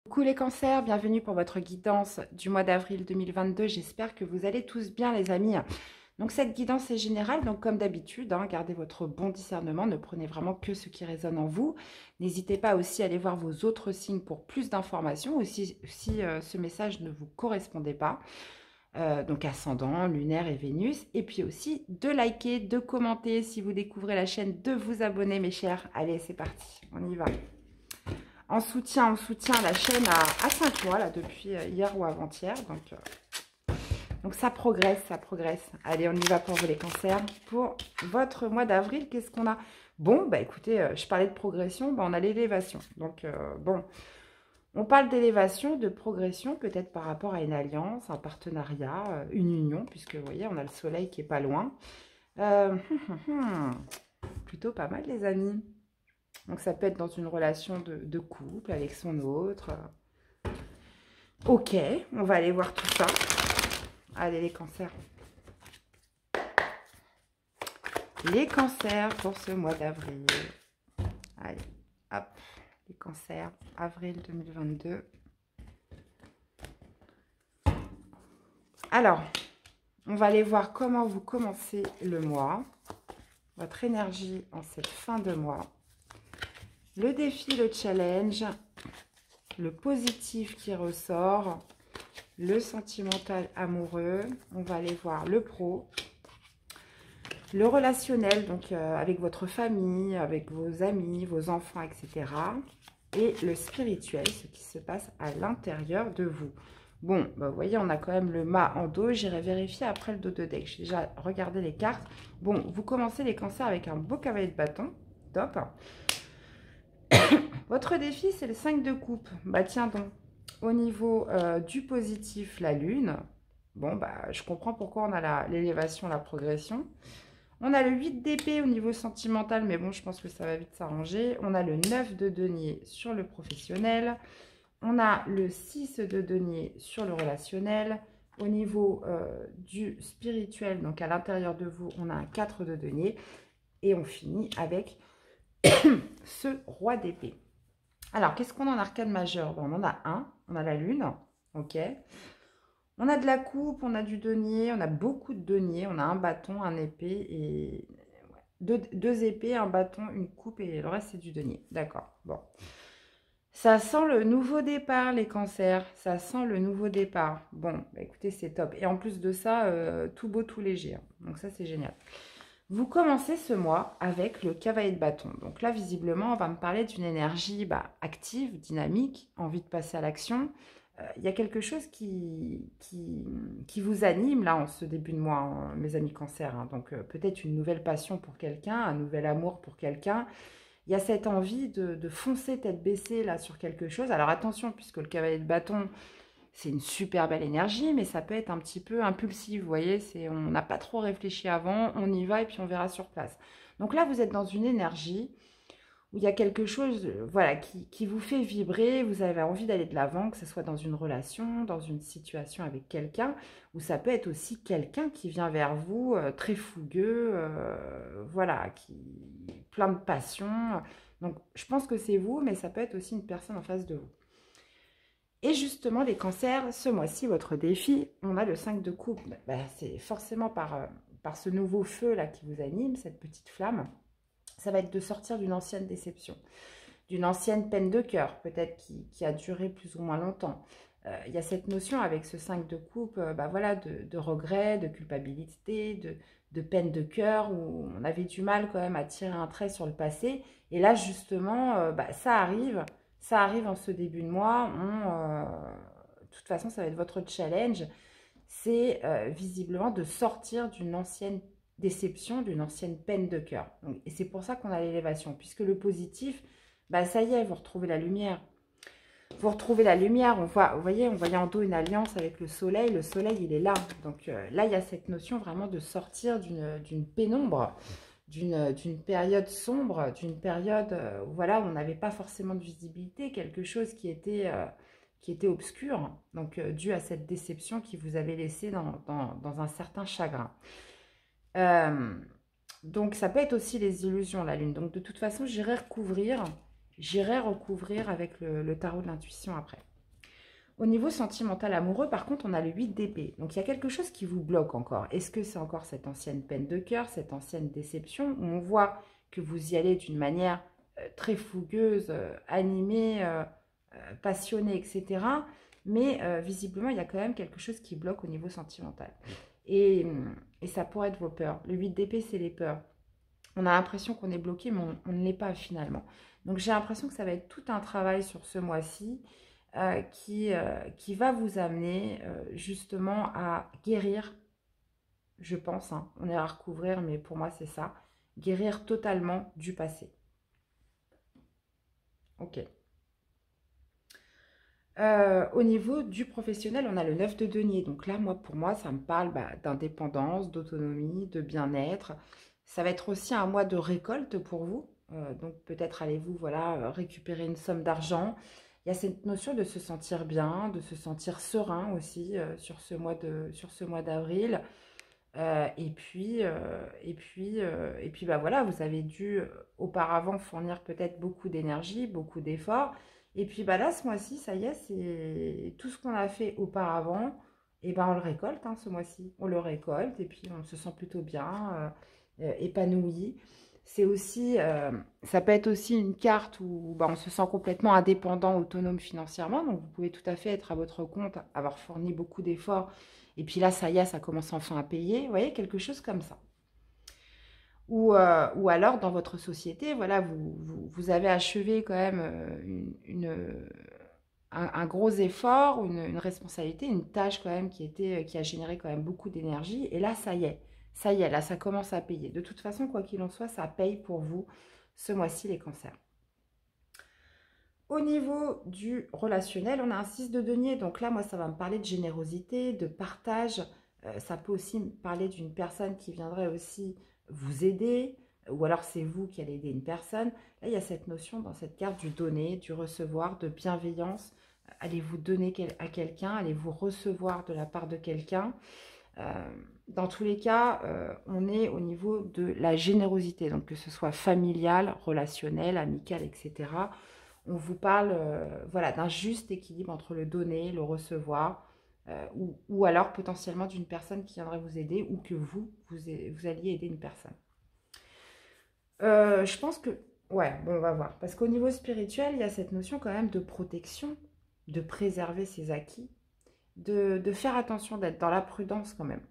Coucou les cancers, bienvenue pour votre guidance du mois d'avril 2022. J'espère que vous allez tous bien les amis. Donc cette guidance est générale, donc comme d'habitude, gardez votre bon discernement, ne prenez vraiment que ce qui résonne en vous. N'hésitez pas aussi à aller voir vos autres signes pour plus d'informations, aussi si ce message ne vous correspondait pas. Donc ascendant, lunaire et Vénus. Et puis aussi de liker, de commenter si vous découvrez la chaîne, de vous abonner mes chers. Allez, c'est parti, on y va. On soutient la chaîne à 5 mois, là, depuis hier ou avant-hier. Donc, ça progresse, ça progresse. Allez, on y va pour vous les cancers. Pour votre mois d'avril, qu'est-ce qu'on a? Bon, bah écoutez, je parlais de progression, bah, on a l'élévation. Donc, bon, on parle d'élévation, de progression, peut-être par rapport à une alliance, un partenariat, une union, puisque vous voyez, on a le soleil qui est pas loin. Plutôt pas mal, les amis. Donc, ça peut être dans une relation de couple avec son autre. Ok, on va aller voir tout ça. Allez, les cancers. Les cancers pour ce mois d'avril. Allez, hop. Les cancers, avril 2022. Alors, on va aller voir comment vous commencez le mois. Votre énergie en cette fin de mois. Le défi, le challenge, le positif qui ressort, le sentimental amoureux, on va aller voir le pro, le relationnel, donc avec votre famille, avec vos amis, vos enfants, etc. Et le spirituel, ce qui se passe à l'intérieur de vous. Bon, bah, vous voyez, on a quand même le mât en dos. J'irai vérifier après le dos de deck. J'ai déjà regardé les cartes. Bon, vous commencez les cancers avec un beau cavalier de bâton. Top. Votre défi, c'est le 5 de coupe. Bah tiens donc, au niveau du positif, la lune. Bon, bah je comprends pourquoi on a l'élévation, la progression. On a le 8 d'épée au niveau sentimental, mais bon, je pense que ça va vite s'arranger. On a le 9 de denier sur le professionnel. On a le 6 de denier sur le relationnel. Au niveau du spirituel, donc à l'intérieur de vous, on a un 4 de denier. Et on finit avec ce roi d'épée. Alors, qu'est-ce qu'on a en arcane majeur? Bon, on en a un, on a la lune, ok. On a de la coupe, on a du denier, on a beaucoup de deniers, on a un bâton, un épée et deux épées, un bâton, une coupe et le reste c'est du denier. D'accord, bon. Ça sent le nouveau départ les cancers, ça sent le nouveau départ. Bon, bah écoutez, c'est top. Et en plus de ça, tout beau, tout léger. Donc ça c'est génial. Vous commencez ce mois avec le cavalier de bâton. Donc là, visiblement, on va me parler d'une énergie active, dynamique, envie de passer à l'action. Il y a quelque chose qui vous anime là en ce début de mois, mes amis cancers. Donc peut-être une nouvelle passion pour quelqu'un, un nouvel amour pour quelqu'un. Il y a cette envie de foncer tête baissée là sur quelque chose. Alors attention, puisque le cavalier de bâton, c'est une super belle énergie, mais ça peut être un petit peu impulsif, vous voyez, on n'a pas trop réfléchi avant, on y va et puis on verra sur place. Donc là, vous êtes dans une énergie où il y a quelque chose voilà, qui vous fait vibrer, vous avez envie d'aller de l'avant, que ce soit dans une relation, dans une situation avec quelqu'un, ou ça peut être aussi quelqu'un qui vient vers vous, très fougueux, voilà, plein de passion. Donc je pense que c'est vous, mais ça peut être aussi une personne en face de vous. Et justement, les cancers, ce mois-ci, votre défi, on a le 5 de coupe. C'est forcément par ce nouveau feu-là qui vous anime, cette petite flamme. Ça va être de sortir d'une ancienne déception, d'une ancienne peine de cœur, peut-être qui a duré plus ou moins longtemps. Il y a cette notion avec ce 5 de coupe, voilà, de regret, de culpabilité, de peine de cœur, où on avait du mal quand même à tirer un trait sur le passé. Et là, justement, ça arrive. Ça arrive en ce début de mois. De toute façon, ça va être votre challenge. C'est visiblement de sortir d'une ancienne déception, d'une ancienne peine de cœur. Et c'est pour ça qu'on a l'élévation. Puisque le positif, ça y est, vous retrouvez la lumière. Vous retrouvez la lumière. Vous voyez, on voyait en dos une alliance avec le soleil. Le soleil, il est là. Donc là, il y a cette notion vraiment de sortir d'une pénombre, d'une période sombre, d'une période voilà, où on n'avait pas forcément de visibilité, quelque chose qui était obscur, donc dû à cette déception qui vous avait laissé dans un certain chagrin. Donc ça peut être aussi les illusions, la lune. Donc de toute façon, j'irai recouvrir avec le tarot de l'intuition après. Au niveau sentimental amoureux, par contre, on a le 8 d'épée. Donc, il y a quelque chose qui vous bloque encore. Est-ce que c'est encore cette ancienne peine de cœur, cette ancienne déception, où on voit que vous y allez d'une manière très fougueuse, animée, passionnée, etc. Mais visiblement, il y a quand même quelque chose qui bloque au niveau sentimental. Et, et ça pourrait être vos peurs. Le 8 d'épée, c'est les peurs. On a l'impression qu'on est bloqué, mais on ne l'est pas finalement. Donc, j'ai l'impression que ça va être tout un travail sur ce mois-ci. Qui va vous amener justement à guérir, je pense, hein. On est à recouvrir, mais pour moi c'est ça, guérir totalement du passé. Ok. Au niveau du professionnel, on a le 9 de denier. Donc là, pour moi, ça me parle d'indépendance, d'autonomie, de bien-être. Ça va être aussi un mois de récolte pour vous. Donc peut-être allez-vous voilà, récupérer une somme d'argent. Il y a cette notion de se sentir bien, de se sentir serein aussi sur ce mois d'avril. Et puis bah voilà, vous avez dû auparavant fournir peut-être beaucoup d'énergie, beaucoup d'efforts. Et puis bah là, ce mois-ci, ça y est, c'est tout ce qu'on a fait auparavant. Et ben on le récolte hein, ce mois-ci. On le récolte et puis on se sent plutôt bien, épanoui. C'est aussi, ça peut être aussi une carte où bah, on se sent complètement indépendant, autonome financièrement. Donc vous pouvez tout à fait être à votre compte, avoir fourni beaucoup d'efforts et puis là, ça y est, ça commence enfin à payer. Vous voyez, quelque chose comme ça. Ou alors, dans votre société, voilà, vous avez achevé quand même un gros effort, une responsabilité, une tâche quand même qui a généré quand même beaucoup d'énergie. Et là, ça y est, là, ça commence à payer. De toute façon, quoi qu'il en soit, ça paye pour vous ce mois-ci, les cancers. Au niveau du relationnel, on a un 6 de denier. Donc là, moi, ça va me parler de générosité, de partage. Ça peut aussi me parler d'une personne qui viendrait aussi vous aider. Ou alors, c'est vous qui allez aider une personne. Là, il y a cette notion dans cette carte du donner, du recevoir, de bienveillance. Allez-vous donner à quelqu'un, allez-vous recevoir de la part de quelqu'un. Dans tous les cas, on est au niveau de la générosité. Donc, que ce soit familial, relationnel, amical, etc. On vous parle voilà, d'un juste équilibre entre le donner, le recevoir, ou alors potentiellement d'une personne qui viendrait vous aider ou que vous alliez aider une personne. Je pense que, ouais, bon, on va voir. Parce qu'au niveau spirituel, il y a cette notion quand même de protection, de préserver ses acquis, de faire attention, d'être dans la prudence quand même.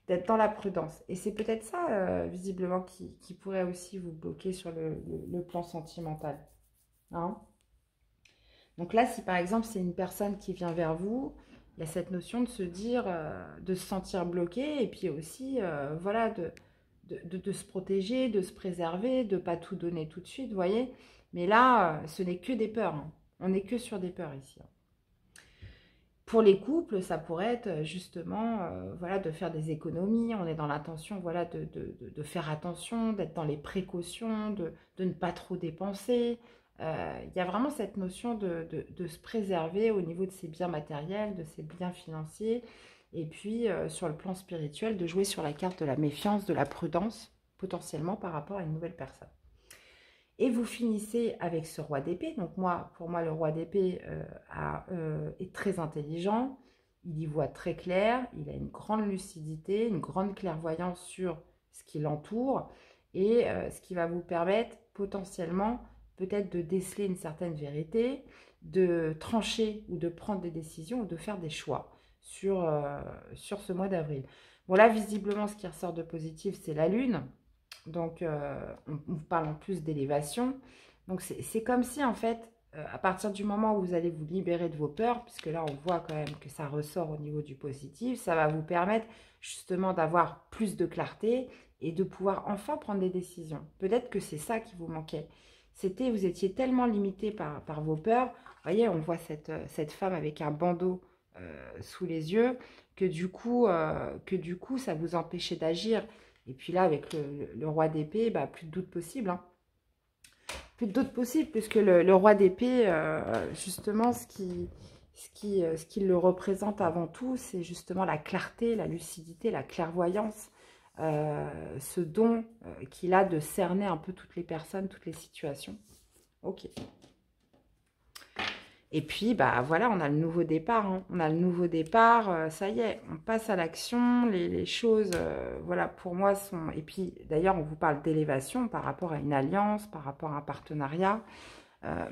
D'être dans la prudence. Et c'est peut-être ça, visiblement, qui pourrait aussi vous bloquer sur le plan sentimental. Hein. Donc là, si par exemple, c'est une personne qui vient vers vous, il y a cette notion de se dire, de se sentir bloqué, et puis aussi, voilà, de se protéger, de se préserver, de ne pas tout donner tout de suite, vous voyez. Mais là, ce n'est que des peurs. Hein. On n'est que sur des peurs ici. Hein. Pour les couples, ça pourrait être justement voilà, de faire des économies. On est dans l'intention voilà, de faire attention, d'être dans les précautions, de ne pas trop dépenser. Il y a vraiment cette notion de se préserver au niveau de ses biens matériels, de ses biens financiers. Et puis, sur le plan spirituel, de jouer sur la carte de la méfiance, de la prudence, potentiellement par rapport à une nouvelle personne. Et vous finissez avec ce roi d'épée. Donc pour moi, le roi d'épée est très intelligent. Il y voit très clair. Il a une grande lucidité, une grande clairvoyance sur ce qui l'entoure. Et ce qui va vous permettre potentiellement peut-être de déceler une certaine vérité, de trancher ou de prendre des décisions ou de faire des choix sur ce mois d'avril. Bon là, visiblement, ce qui ressort de positif, c'est la lune. Donc, on parle en plus d'élévation. Donc, c'est comme si, en fait, à partir du moment où vous allez vous libérer de vos peurs, puisque là, on voit quand même que ça ressort au niveau du positif, ça va vous permettre justement d'avoir plus de clarté et de pouvoir enfin prendre des décisions. Peut-être que c'est ça qui vous manquait. Vous étiez tellement limité par vos peurs. Vous voyez, on voit cette femme avec un bandeau sous les yeux, que du coup, ça vous empêchait d'agir. Et puis là, avec le roi d'épée, bah, plus de doute possible. Hein. Plus de doute possible, puisque le roi d'épée, justement, ce qui le représente avant tout, c'est justement la clarté, la lucidité, la clairvoyance, ce don qu'il a de cerner un peu toutes les personnes, toutes les situations. Ok. Et puis, bah voilà, on a le nouveau départ, hein. On a le nouveau départ, ça y est, on passe à l'action, les choses, voilà, pour moi sont... Et puis, d'ailleurs, on vous parle d'élévation par rapport à une alliance, par rapport à un partenariat.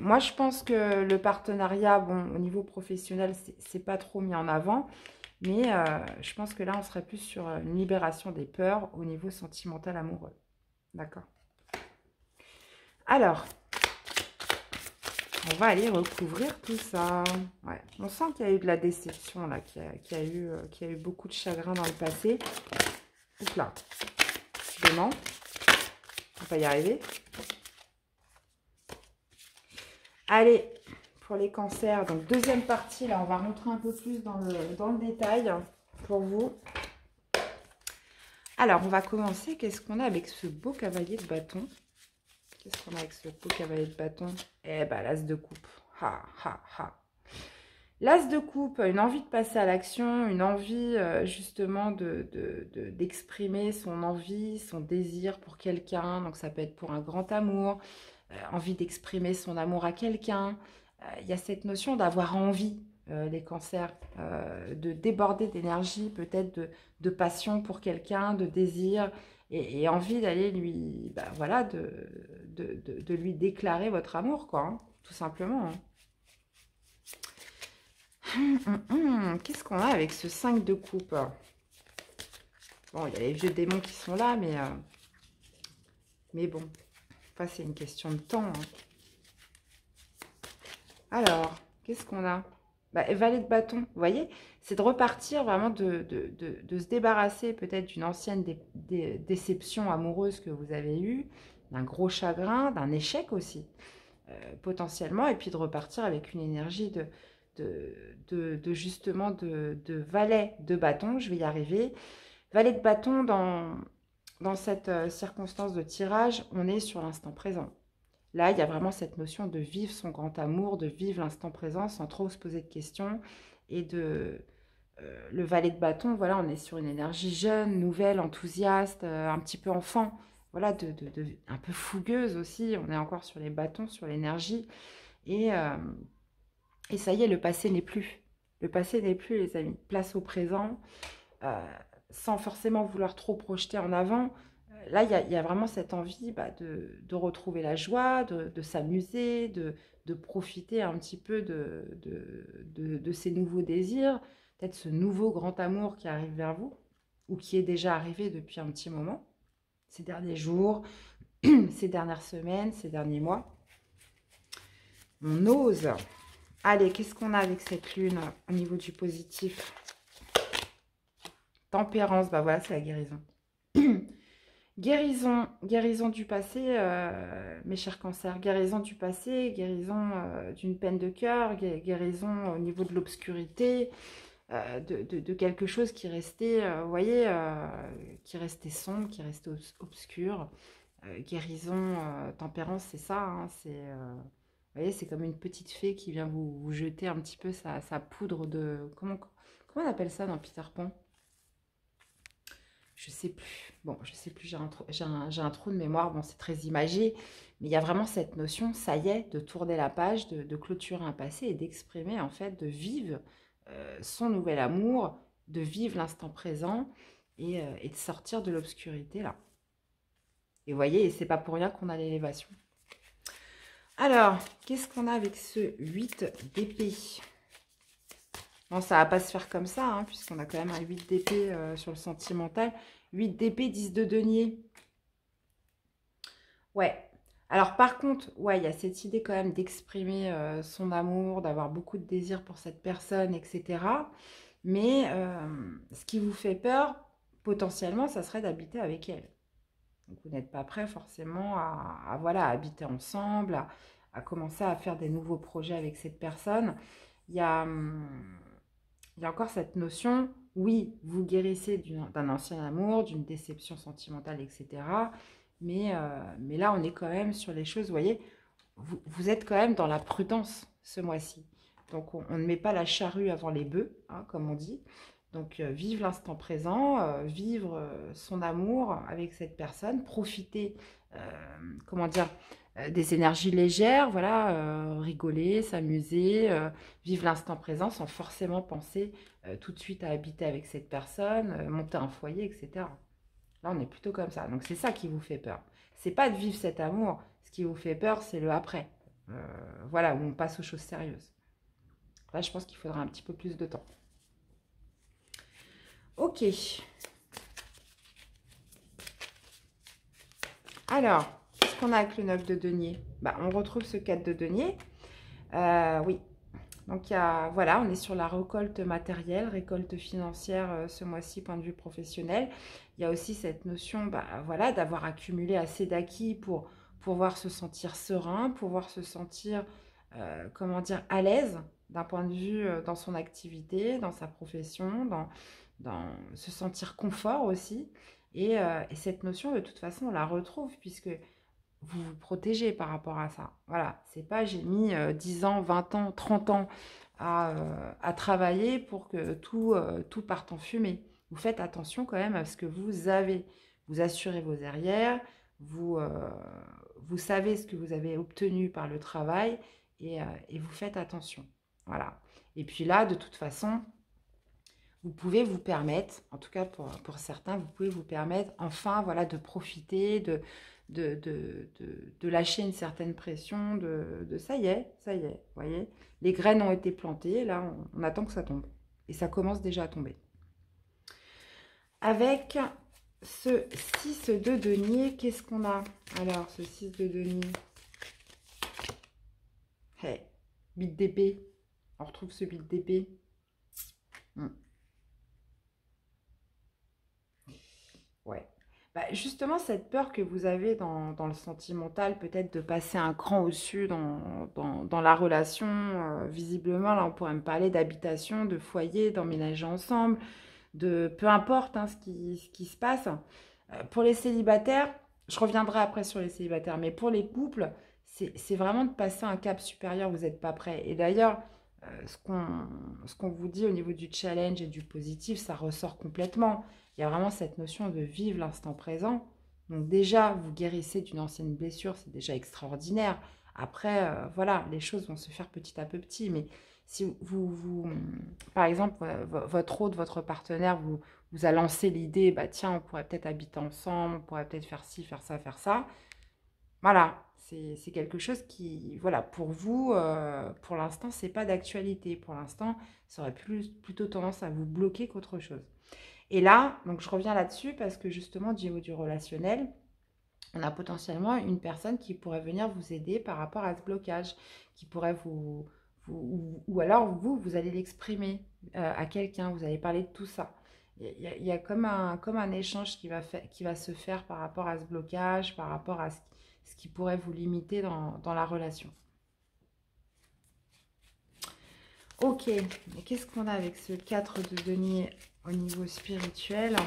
Moi, je pense que le partenariat, bon, au niveau professionnel, c'est pas trop mis en avant, mais je pense que là, on serait plus sur une libération des peurs au niveau sentimental amoureux. D'accord. Alors, on va aller recouvrir tout ça. Ouais. On sent qu'il y a eu de la déception, là, qu'il y a eu beaucoup de chagrin dans le passé. Oups là, décidément. On va pas y arriver. Allez, pour les cancers, donc deuxième partie, là, on va rentrer un peu plus dans le détail pour vous. Alors, on va commencer. Qu'est-ce qu'on a avec ce beau cavalier de bâton? Qu'est-ce qu'on a avec ce beau cavalier de bâton? Eh ben, l'as de coupe. Ha, ha, ha. L'as de coupe, une envie de passer à l'action, une envie justement d'exprimer son envie, son désir pour quelqu'un. Donc, ça peut être pour un grand amour, envie d'exprimer son amour à quelqu'un. Il y a cette notion d'avoir envie, les cancers, de déborder d'énergie, peut-être de passion pour quelqu'un, de désir, et envie d'aller lui, bah, voilà, de lui déclarer votre amour, quoi, hein, tout simplement. Qu'est-ce qu'on a avec ce 5 de coupe? Bon, il y a les vieux démons qui sont là, mais bon, enfin, c'est une question de temps, hein. Alors, qu'est-ce qu'on a? Bah, valet de bâton, vous voyez, c'est de repartir vraiment, de se débarrasser peut-être d'une ancienne déception amoureuse que vous avez eue, d'un gros chagrin, d'un échec aussi, potentiellement, et puis de repartir avec une énergie justement de valet de bâton. Je vais y arriver. Valet de bâton, dans cette circonstance de tirage, on est sur l'instant présent. Là, il y a vraiment cette notion de vivre son grand amour, de vivre l'instant présent sans trop se poser de questions. Et le valet de bâton, voilà, on est sur une énergie jeune, nouvelle, enthousiaste, un petit peu enfant. Voilà, un peu fougueuse aussi. On est encore sur les bâtons, sur l'énergie. Et ça y est, le passé n'est plus. Le passé n'est plus, les amis. Place au présent, sans forcément vouloir trop projeter en avant. Là, il y a vraiment cette envie, bah, de retrouver la joie, de s'amuser, de profiter un petit peu de ces nouveaux désirs, peut-être ce nouveau grand amour qui arrive vers vous, ou qui est déjà arrivé depuis un petit moment, ces derniers jours, ces dernières semaines, ces derniers mois. On ose. Allez, qu'est-ce qu'on a avec cette lune au niveau du positif? Tempérance, bah voilà, c'est la guérison. Guérison du passé, mes chers cancers, guérison du passé, guérison d'une peine de cœur, guérison au niveau de l'obscurité, de quelque chose qui restait, vous voyez, qui restait sombre, qui restait obscur. Guérison, tempérance, c'est ça, hein, vous voyez, c'est comme une petite fée qui vient vous jeter un petit peu sa poudre de... Comment on appelle ça dans Peter Pan? Je sais plus. Bon, je sais plus, j'ai un trou de mémoire. Bon, c'est très imagé, mais il y a vraiment cette notion, ça y est, de tourner la page, de clôturer un passé et d'exprimer, en fait, de vivre son nouvel amour, de vivre l'instant présent et de sortir de l'obscurité, là. Et vous voyez, c'est pas pour rien qu'on a l'élévation. Alors, qu'est-ce qu'on a avec ce 8 d'épée? Bon, ça va pas se faire comme ça, hein, puisqu'on a quand même un 8 d'épée sur le sentimental. 8 d'épée, 10 de denier. Ouais. Alors, par contre, ouais, il y a cette idée quand même d'exprimer son amour, d'avoir beaucoup de désir pour cette personne, etc. Mais ce qui vous fait peur, potentiellement, ça serait d'habiter avec elle. Donc, vous n'êtes pas prêt forcément voilà, à habiter ensemble, à commencer à faire des nouveaux projets avec cette personne. Il y a encore cette notion, oui, vous guérissez d'un ancien amour, d'une déception sentimentale, etc. Mais là, on est quand même sur les choses, vous voyez, vous êtes quand même dans la prudence ce mois-ci. Donc, on ne met pas la charrue avant les bœufs, hein, comme on dit. Donc, vivre l'instant présent, vivre son amour avec cette personne, profiter, comment dire, des énergies légères, voilà, rigoler, s'amuser, vivre l'instant présent sans forcément penser tout de suite à habiter avec cette personne, monter un foyer, etc. Là, on est plutôt comme ça. Donc, c'est ça qui vous fait peur. C'est pas de vivre cet amour. Ce qui vous fait peur, c'est le après. Voilà, où on passe aux choses sérieuses. Là, je pense qu'il faudra un petit peu plus de temps. Ok. Alors, qu'est-ce qu'on a avec le 9 de denier? Bah, on retrouve ce 4 de denier. Oui. Donc, voilà, on est sur la récolte matérielle, récolte financière ce mois-ci, point de vue professionnel. Il y a aussi cette notion, bah, voilà, d'avoir accumulé assez d'acquis pour pouvoir se sentir serein, pouvoir se sentir, comment dire, à l'aise d'un point de vue dans son activité, dans sa profession, dans se sentir confort aussi. Et cette notion, de toute façon, on la retrouve puisque vous vous protégez par rapport à ça. Voilà, c'est pas j'ai mis 10 ans, 20 ans, 30 ans à travailler pour que tout parte en fumée. Vous faites attention quand même à ce que vous avez. Vous assurez vos arrières, vous, vous savez ce que vous avez obtenu par le travail et vous faites attention. Voilà. Et puis là, de toute façon, vous pouvez vous permettre, en tout cas pour certains, vous pouvez vous permettre enfin voilà, de profiter, de lâcher une certaine pression, ça y est, vous voyez. Les graines ont été plantées, là on attend que ça tombe. Et ça commence déjà à tomber. Avec ce 6 de denier, qu'est-ce qu'on a? Alors, ce 6 de denier. Hey, bite d'épée. On retrouve ce bite d'épée. Ouais. Bah, justement, cette peur que vous avez dans le sentimental, peut-être de passer un cran au-dessus dans la relation, visiblement, là, on pourrait me parler d'habitation, de foyer, d'emménager ensemble, de peu importe hein, ce qui se passe. Pour les célibataires, je reviendrai après sur les célibataires, mais pour les couples, c'est vraiment de passer un cap supérieur, vous n'êtes pas prêt. Et d'ailleurs, ce qu'on vous dit au niveau du challenge et du positif, ça ressort complètement. Il y a vraiment cette notion de vivre l'instant présent. Donc déjà, vous guérissez d'une ancienne blessure, c'est déjà extraordinaire. Après, voilà, les choses vont se faire petit à petit. Mais si par exemple, votre hôte, votre partenaire vous a lancé l'idée, bah tiens, on pourrait peut-être habiter ensemble, on pourrait peut-être faire ci, faire ça. Voilà, c'est quelque chose qui, voilà, pour vous, pour l'instant, c'est pas d'actualité. Pour l'instant, ça aurait plutôt tendance à vous bloquer qu'autre chose. Et là, donc je reviens là-dessus parce que justement, du niveau du relationnel, on a potentiellement une personne qui pourrait venir vous aider par rapport à ce blocage, qui pourrait ou alors vous allez l'exprimer à quelqu'un, vous allez parler de tout ça. Il y a comme un échange qui va se faire par rapport à ce blocage, par rapport à ce qui pourrait vous limiter dans la relation. Ok, mais qu'est-ce qu'on a avec ce 4 de denier au niveau spirituel?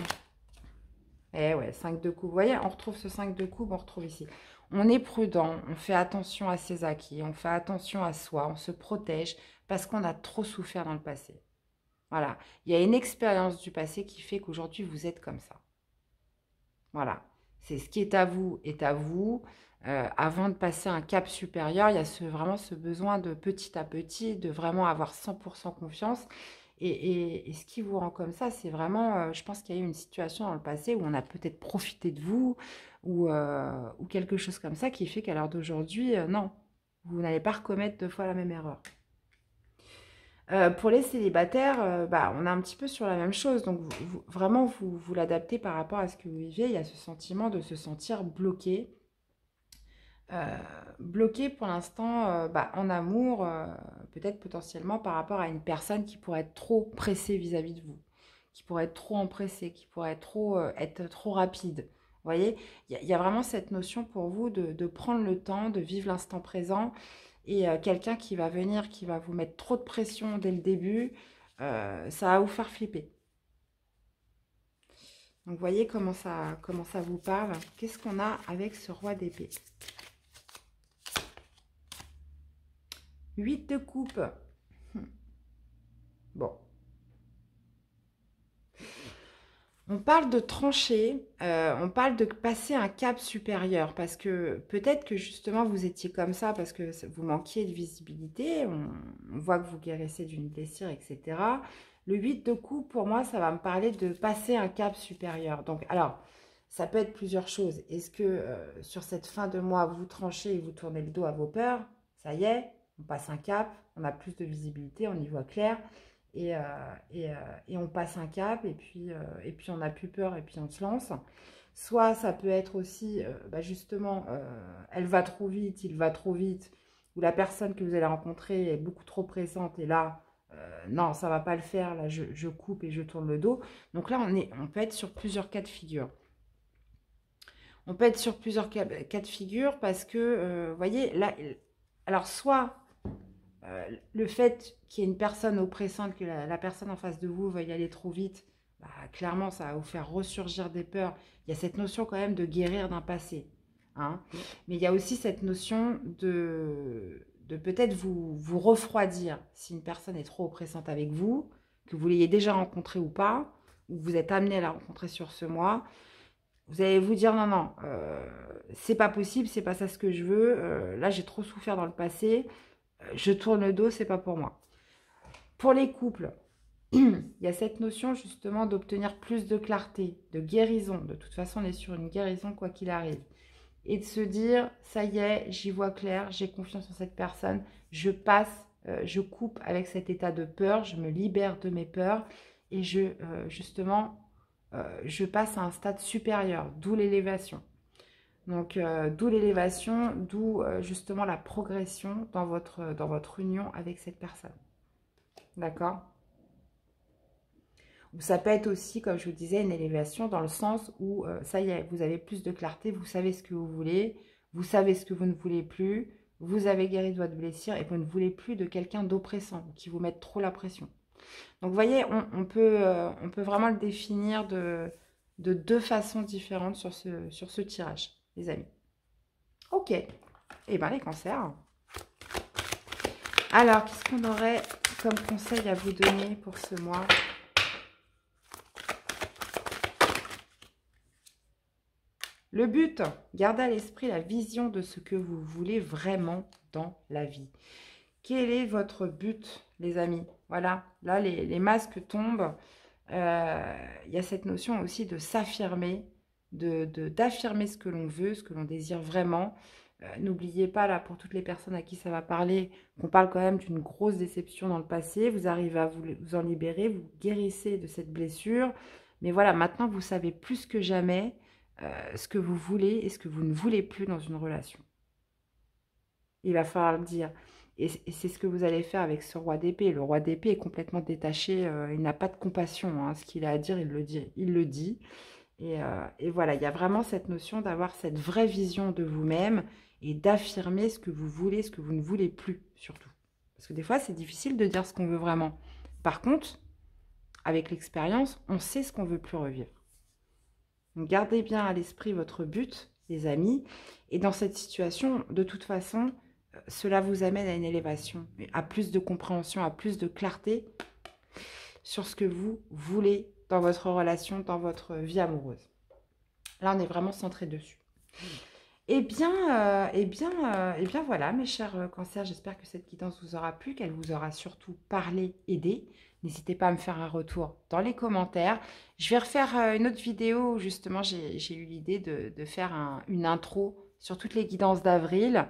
Eh ouais, 5 de coupe. Vous voyez, on retrouve ce 5 de coupe, on retrouve ici. On est prudent, on fait attention à ses acquis, on fait attention à soi, on se protège parce qu'on a trop souffert dans le passé. Voilà, il y a une expérience du passé qui fait qu'aujourd'hui, vous êtes comme ça. Voilà, c'est ce qui est à vous est à vous. Avant de passer un cap supérieur, il y a vraiment ce besoin de petit à petit, de vraiment avoir 100% confiance. Et ce qui vous rend comme ça, c'est vraiment, je pense qu'il y a eu une situation dans le passé où on a peut-être profité de vous ou quelque chose comme ça qui fait qu'à l'heure d'aujourd'hui, non, vous n'allez pas recommettre deux fois la même erreur. Pour les célibataires, bah, on est un petit peu sur la même chose. Donc, vraiment, vous l'adaptez par rapport à ce que vous vivez. Il y a ce sentiment de se sentir bloqué. Bloqué pour l'instant bah, en amour, peut-être potentiellement par rapport à une personne qui pourrait être trop pressée vis-à-vis de vous, qui pourrait être trop empressée, qui pourrait être trop rapide. Vous voyez, il y a vraiment cette notion pour vous de prendre le temps, de vivre l'instant présent. Et quelqu'un qui va venir, qui va vous mettre trop de pression dès le début, ça va vous faire flipper. Donc, vous voyez comment ça vous parle. Qu'est-ce qu'on a avec ce roi d'épée? 8 de coupe. Bon. On parle de trancher, on parle de passer un cap supérieur parce que peut-être que justement vous étiez comme ça parce que vous manquiez de visibilité, on voit que vous guérissez d'une blessure, etc. Le 8 de coupe, pour moi, ça va me parler de passer un cap supérieur. Donc, alors, ça peut être plusieurs choses. Est-ce que sur cette fin de mois, vous tranchez et vous tournez le dos à vos peurs? Ça y est, on passe un cap, on a plus de visibilité, on y voit clair. Et, et on passe un cap et puis on n'a plus peur et puis on se lance. Soit ça peut être aussi, justement, elle va trop vite, il va trop vite, ou la personne que vous allez rencontrer est beaucoup trop présente et là, non, ça va pas le faire, là je coupe et je tourne le dos. Donc là, on peut être sur plusieurs cas de figure. On peut être sur plusieurs cas de figure parce que, vous voyez, là, alors soit le fait qu'il y ait une personne oppressante, que la personne en face de vous veuille aller trop vite, bah, clairement, ça va vous faire ressurgir des peurs. Il y a cette notion quand même de guérir d'un passé. Hein. Mais il y a aussi cette notion de peut-être vous refroidir si une personne est trop oppressante avec vous, que vous l'ayez déjà rencontrée ou pas, ou que vous êtes amené à la rencontrer sur ce mois. Vous allez vous dire non, non, c'est pas possible, c'est pas ça ce que je veux. Là, j'ai trop souffert dans le passé. Je tourne le dos, c'est pas pour moi. Pour les couples, il y a cette notion justement d'obtenir plus de clarté, de guérison. De toute façon, on est sur une guérison quoi qu'il arrive. Et de se dire, ça y est, j'y vois clair, j'ai confiance en cette personne, je passe, je coupe avec cet état de peur, je me libère de mes peurs et je passe à un stade supérieur, d'où l'élévation. Donc, d'où l'élévation, d'où justement la progression dans votre union avec cette personne. D'accord? Ou ça peut être aussi, comme je vous disais, une élévation dans le sens où, ça y est, vous avez plus de clarté, vous savez ce que vous voulez, vous savez ce que vous ne voulez plus, vous avez guéri de votre blessure et vous ne voulez plus de quelqu'un d'oppressant, qui vous mette trop la pression. Donc, vous voyez, on peut vraiment le définir de deux façons différentes sur ce tirage, les amis. Ok. Eh bien, les cancers. Alors, qu'est-ce qu'on aurait comme conseil à vous donner pour ce mois? Le but, gardez à l'esprit la vision de ce que vous voulez vraiment dans la vie. Quel est votre but, les amis? Voilà, là, les masques tombent. Il y a cette notion aussi de s'affirmer, d'affirmer ce que l'on veut, ce que l'on désire vraiment. N'oubliez pas, là, pour toutes les personnes à qui ça va parler, qu'on parle quand même d'une grosse déception dans le passé. Vous arrivez à vous en libérer, vous guérissez de cette blessure. Mais voilà, maintenant, vous savez plus que jamais ce que vous voulez et ce que vous ne voulez plus dans une relation. Il va falloir le dire. Et c'est ce que vous allez faire avec ce roi d'épée. Le roi d'épée est complètement détaché. Il n'a pas de compassion. Hein. Ce qu'il a à dire, il le dit. Il le dit. Et voilà, il y a vraiment cette notion d'avoir cette vraie vision de vous-même et d'affirmer ce que vous voulez, ce que vous ne voulez plus, surtout. Parce que des fois, c'est difficile de dire ce qu'on veut vraiment. Par contre, avec l'expérience, on sait ce qu'on ne veut plus revivre. Donc, gardez bien à l'esprit votre but, les amis. Et dans cette situation, de toute façon, cela vous amène à une élévation, à plus de compréhension, à plus de clarté sur ce que vous voulez dans votre relation, dans votre vie amoureuse. Là, on est vraiment centré dessus. Eh bien, voilà, mes chers cancers, j'espère que cette guidance vous aura plu, qu'elle vous aura surtout parlé, aidé. N'hésitez pas à me faire un retour dans les commentaires. Je vais refaire une autre vidéo où justement j'ai eu l'idée de faire une intro sur toutes les guidances d'avril.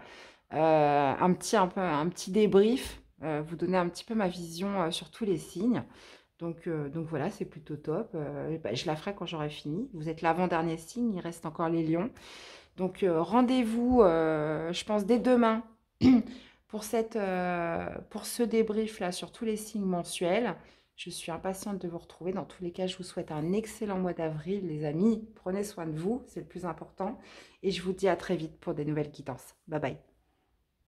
Un petit débrief, vous donner un petit peu ma vision sur tous les signes. Donc voilà, c'est plutôt top. Je la ferai quand j'aurai fini. Vous êtes l'avant-dernier signe, il reste encore les lions. Donc rendez-vous, je pense, dès demain pour ce débrief-là sur tous les signes mensuels. Je suis impatiente de vous retrouver. Dans tous les cas, je vous souhaite un excellent mois d'avril, les amis. Prenez soin de vous, c'est le plus important. Et je vous dis à très vite pour des nouvelles guidances. Bye bye.